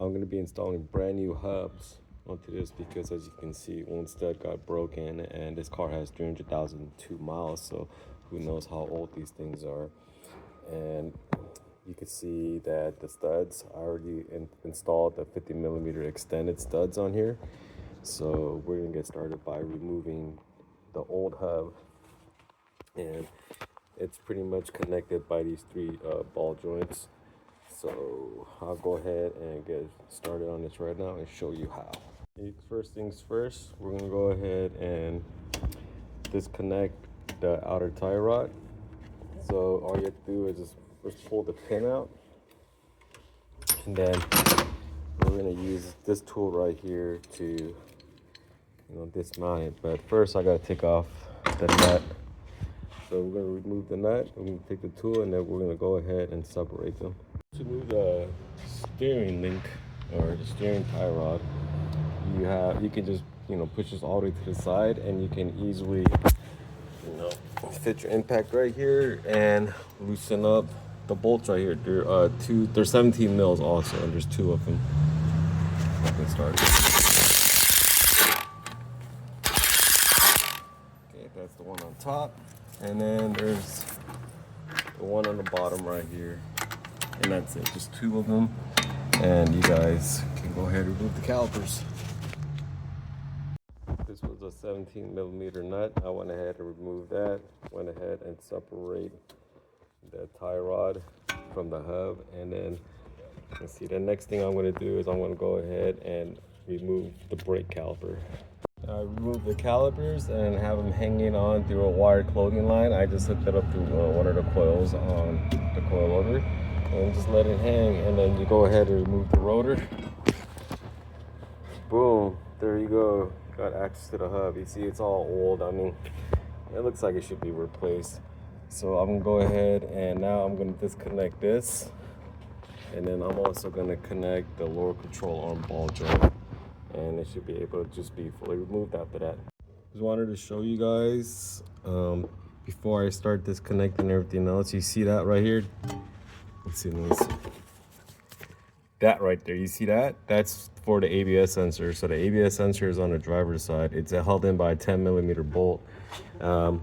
I'm going to be installing brand new hubs onto this because, as you can see, one stud got broken and this car has 300,002 miles, so who knows how old these things are. And you can see that the studs, I already installed the 50 millimeter extended studs on here. So we're gonna get started by removing the old hub, and it's pretty much connected by these three ball joints. So I'll go ahead and get started on this right now and show you how. First things first, we're gonna go ahead and disconnect the outer tie rod. So all you have to do is just first pull the pin out, and then we're gonna use this tool right here to dismount it. But first I gotta take off the nut. So we're gonna remove the nut, we're gonna take the tool, and then we're gonna go ahead and separate them. To move the steering link or the steering tie rod, you can just push this all the way to the side, and you can easily fit your impact right here and loosen up the bolts right here. They're 17 mils also, and there's two of them. I can start. Okay, that's the one on top, and then there's the one on the bottom right here, and that's it. Just two of them, and you guys can go ahead and remove the calipers. This was a 17 millimeter nut. I went ahead and removed that. Went ahead and separate the tie rod from the hub, and then let's see. The next thing I'm going to do is I'm going to go ahead and remove the brake caliper. I removed the calipers and have them hanging on through a wired clothing line. I just hooked it up to one of the coils on the coilover and just let it hang, and then you go ahead and remove the rotor. Boom, there you go. Got access to the hub. You see it's all old. I mean, it looks like it should be replaced. So I'm gonna go ahead and now I'm gonna disconnect this, and then I'm also gonna connect the lower control arm ball joint, and it should be able to just be fully removed after that. Just wanted to show you guys before I start disconnecting everything else. You see that right here? Let's see. That right there, you see that? That's for the ABS sensor. So the ABS sensor is on the driver's side. It's held in by a 10 millimeter bolt.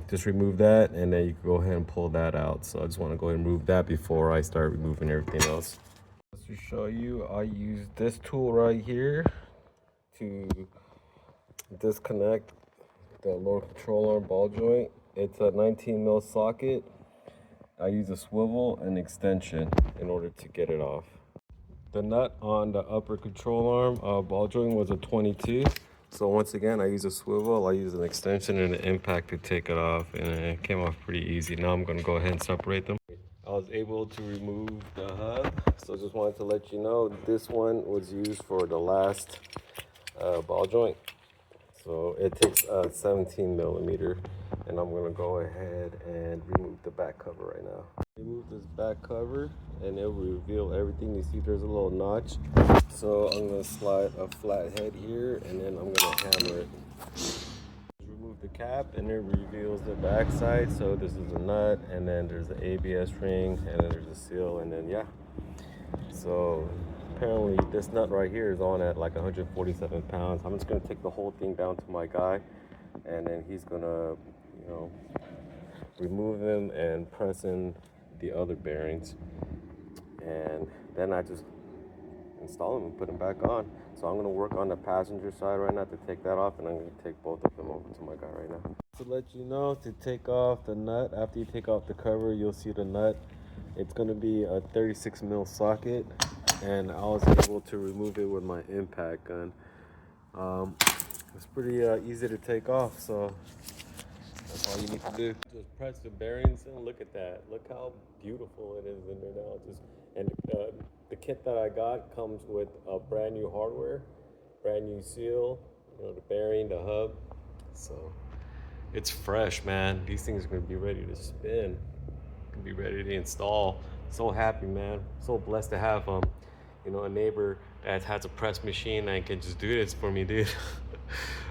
Just remove that, and then you can go ahead and pull that out. So I just want to go ahead and remove that before I start removing everything else. Just to show you, I use this tool right here to disconnect the lower control arm ball joint. It's a 19 mil socket. I use a swivel and extension in order to get it off. The nut on the upper control arm ball joint was a 22. So once again, I use a swivel, I use an extension and an impact to take it off, and it came off pretty easy. Now I'm gonna go ahead and separate them. I was able to remove the hub, so just wanted to let you know this one was used for the last ball joint. So it takes 17 millimeter, and I'm gonna go ahead and remove the back cover right now. Remove this back cover, and it will reveal everything. You see there's a little notch, so I'm gonna slide a flat head here, and then I'm gonna hammer it. Remove the cap, and it reveals the back side. So this is a nut, and then there's the ABS ring, and then there's a seal, and then yeah. So apparently this nut right here is on at like 147 pounds. I'm just gonna take the whole thing down to my guy, and then he's gonna remove them and press in the other bearings, and then I just install them and put them back on. So I'm going to work on the passenger side right now to take that off, and I'm going to take both of them over to my guy right now. To let you know, to take off the nut, after you take off the cover, you'll see the nut. It's going to be a 36 mil socket, and I was able to remove it with my impact gun. It's pretty easy to take off, so that's all you need to do. Just press the bearings and look at that. Look how beautiful it is in there now. And the kit that I got comes with a brand new hardware, brand new seal, the bearing, the hub. So it's fresh, man. These things are gonna be ready to spin. Gonna be ready to install. So happy, man. So blessed to have a neighbor that has a press machine and can just do this for me, dude.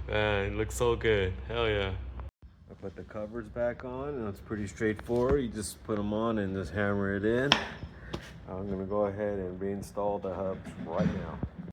It looks so good. Hell yeah. I put the covers back on, and it's pretty straightforward. You just put them on and just hammer it in, I'm gonna go ahead and reinstall the hubs right now.